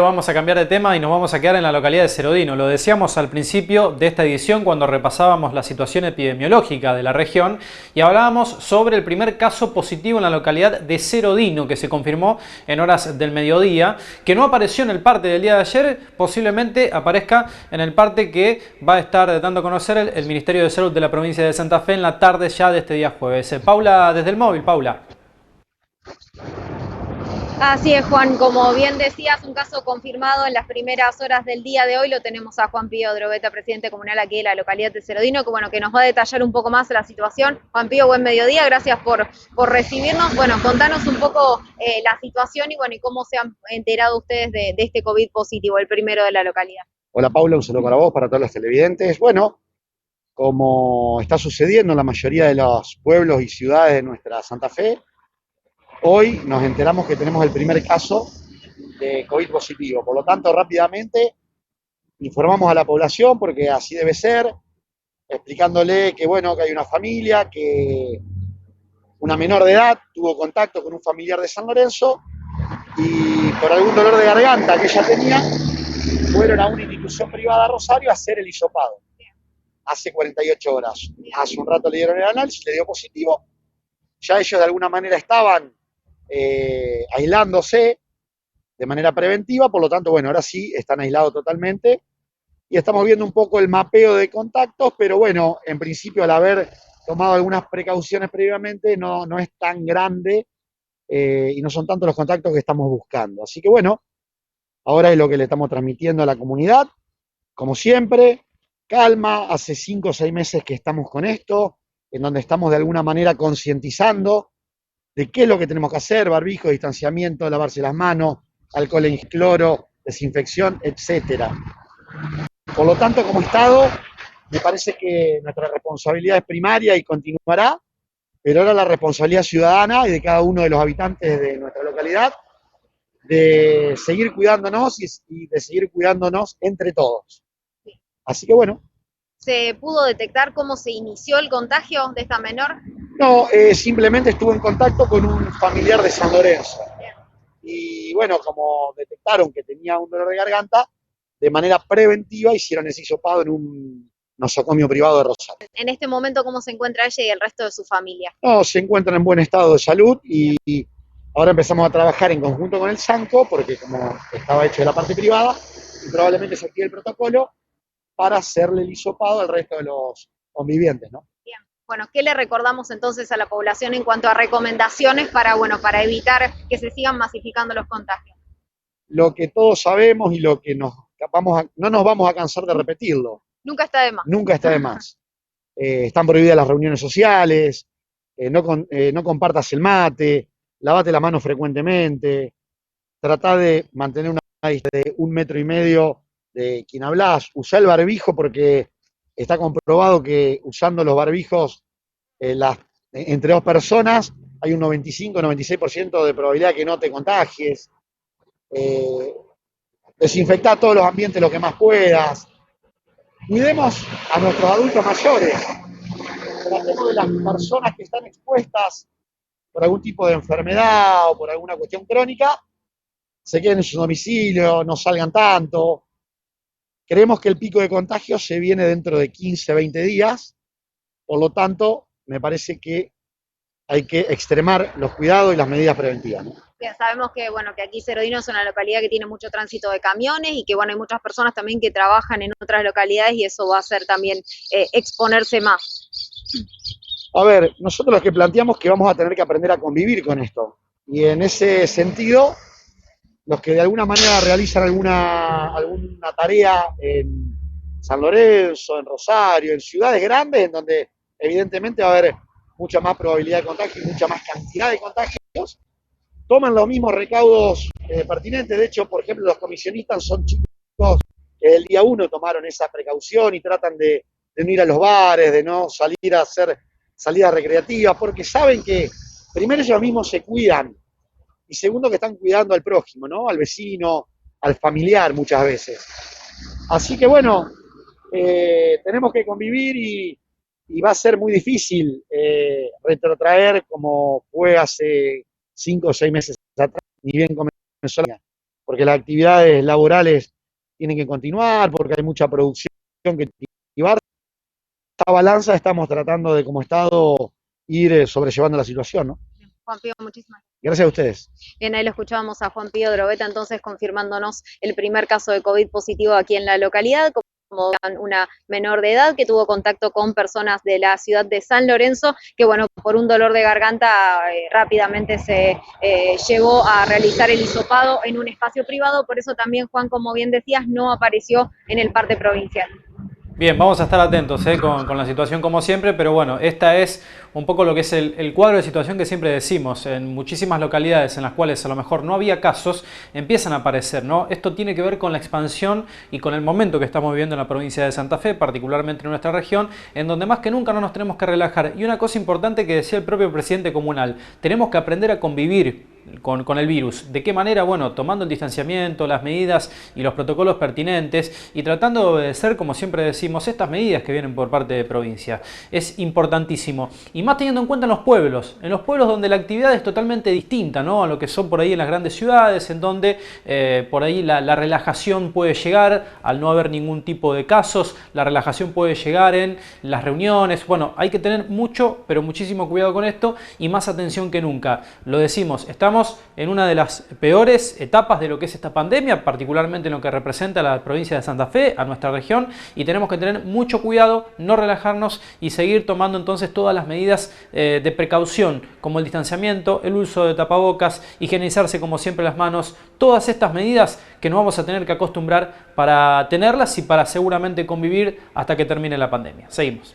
Vamos a cambiar de tema y nos vamos a quedar en la localidad de Cerodino. Lo decíamos al principio de esta edición cuando repasábamos la situación epidemiológica de la región y hablábamos sobre el primer caso positivo en la localidad de Cerodino que se confirmó en horas del mediodía, que no apareció en el parte del día de ayer, posiblemente aparezca en el parte que va a estar dando a conocer el Ministerio de Salud de la provincia de Santa Fe en la tarde ya de este día jueves. Paula, desde el móvil, Paula. Así es, Juan, como bien decías, un caso confirmado en las primeras horas del día de hoy. Lo tenemos a Juan Pío Drobeta, presidente comunal aquí de la localidad de Cerodino, que nos va a detallar un poco más la situación. Juan Pío, buen mediodía, gracias por recibirnos. Bueno, contanos un poco la situación y cómo se han enterado ustedes de este COVID positivo, el primero de la localidad. Hola Paula, un saludo para vos, para todos los televidentes. Bueno, como está sucediendo en la mayoría de los pueblos y ciudades de nuestra Santa Fe, hoy nos enteramos que tenemos el primer caso de COVID positivo. Por lo tanto, rápidamente informamos a la población, porque así debe ser, explicándole que, bueno, que hay una familia, que una menor de edad tuvo contacto con un familiar de San Lorenzo y por algún dolor de garganta que ella tenía, fueron a una institución privada de Rosario a hacer el hisopado. Hace 48 horas. Hace un rato le dieron el análisis, le dio positivo. Ya ellos de alguna manera estaban aislándose de manera preventiva, por lo tanto, bueno, ahora sí están aislados totalmente y estamos viendo un poco el mapeo de contactos, pero bueno, en principio al haber tomado algunas precauciones previamente no es tan grande y no son tantos los contactos que estamos buscando. Así que bueno, ahora es lo que le estamos transmitiendo a la comunidad, como siempre, calma. Hace 5 o 6 meses que estamos con esto, en donde estamos de alguna manera concientizando de qué es lo que tenemos que hacer: barbijo, distanciamiento, lavarse las manos, alcohol en cloro, desinfección, etcétera. Por lo tanto, como Estado, me parece que nuestra responsabilidad es primaria y continuará, pero ahora la responsabilidad ciudadana y de cada uno de los habitantes de nuestra localidad de seguir cuidándonos y de seguir cuidándonos entre todos. Así que bueno. ¿Se pudo detectar cómo se inició el contagio de esta menor? No, simplemente estuvo en contacto con un familiar de San Lorenzo. Y bueno, como detectaron que tenía un dolor de garganta, de manera preventiva hicieron ese hisopado en un nosocomio privado de Rosario. En este momento, ¿cómo se encuentra ella y el resto de su familia? No, se encuentran en buen estado de salud y ahora empezamos a trabajar en conjunto con el SANCO, porque como estaba hecho de la parte privada, y probablemente se active el protocolo para hacerle el hisopado al resto de los convivientes, ¿no? Bien. Bueno, ¿qué le recordamos entonces a la población en cuanto a recomendaciones para evitar que se sigan masificando los contagios? Lo que todos sabemos y lo que no nos vamos a cansar de repetirlo. Nunca está de más. Nunca está de más. Están prohibidas las reuniones sociales, no compartas el mate, lavate la mano frecuentemente, tratá de mantener una distancia de 1,5 metros de quien hablas, usá el barbijo porque está comprobado que usando los barbijos entre 2 personas hay un 95-96% de probabilidad que no te contagies. Desinfectá todos los ambientes lo que más puedas. Cuidemos a nuestros adultos mayores. Tratemos de las personas que están expuestas por algún tipo de enfermedad o por alguna cuestión crónica, se queden en su domicilio, no salgan tanto. Creemos que el pico de contagio se viene dentro de 15-20 días, por lo tanto, me parece que hay que extremar los cuidados y las medidas preventivas, ¿no? Bien, sabemos que aquí Cerodino es una localidad que tiene mucho tránsito de camiones y que hay muchas personas también que trabajan en otras localidades y eso va a hacer también exponerse más. A ver, nosotros los que planteamos que vamos a tener que aprender a convivir con esto. Y en ese sentido, los que de alguna manera realizan alguna tarea en San Lorenzo, en Rosario, en ciudades grandes, en donde evidentemente va a haber mucha más probabilidad de contagio y mucha más cantidad de contagios, toman los mismos recaudos pertinentes. De hecho, por ejemplo, los comisionistas son chicos que el día 1 tomaron esa precaución y tratan de no ir a los bares, de no salir a hacer salidas recreativas, porque saben que primero ellos mismos se cuidan y segundo que están cuidando al prójimo, ¿no? Al vecino, al familiar muchas veces. Así que bueno, tenemos que convivir y va a ser muy difícil retrotraer como fue hace 5 o 6 meses atrás, ni bien comenzó la pandemia. porque las actividades laborales tienen que continuar, porque hay mucha producción que activar. Esta balanza estamos tratando de, como Estado, ir sobrellevando la situación, ¿no? Juan Pío, muchísimas gracias. Gracias a ustedes. Bien, ahí lo escuchábamos a Juan Pío Drobeta, entonces confirmándonos el primer caso de COVID positivo aquí en la localidad, como una menor de edad que tuvo contacto con personas de la ciudad de San Lorenzo, que bueno, por un dolor de garganta rápidamente se llevó a realizar el hisopado en un espacio privado, por eso también, Juan, como bien decías, no apareció en el parte provincial. Bien, vamos a estar atentos con la situación como siempre, pero bueno, esta es un poco lo que es el cuadro de situación que siempre decimos. En muchísimas localidades en las cuales a lo mejor no había casos, empiezan a aparecer, ¿no? Esto tiene que ver con la expansión y con el momento que estamos viviendo en la provincia de Santa Fe, particularmente en nuestra región, en donde más que nunca no nos tenemos que relajar. Y una cosa importante que decía el propio presidente comunal, tenemos que aprender a convivir con el virus. ¿De qué manera? Bueno, tomando el distanciamiento, las medidas y los protocolos pertinentes y tratando de obedecer, como siempre decimos, estas medidas que vienen por parte de provincia. Es importantísimo. Y más teniendo en cuenta en los pueblos donde la actividad es totalmente distinta, ¿no?, a lo que son por ahí en las grandes ciudades, en donde por ahí la relajación puede llegar al no haber ningún tipo de casos, la relajación puede llegar en las reuniones. Bueno, hay que tener mucho, pero muchísimo cuidado con esto y más atención que nunca. Lo decimos, estamos en una de las peores etapas de lo que es esta pandemia, particularmente en lo que representa a la provincia de Santa Fe, a nuestra región, y tenemos que tener mucho cuidado, no relajarnos y seguir tomando entonces todas las medidas de precaución, como el distanciamiento, el uso de tapabocas, higienizarse como siempre las manos, todas estas medidas que nos vamos a tener que acostumbrar para tenerlas y para seguramente convivir hasta que termine la pandemia. Seguimos.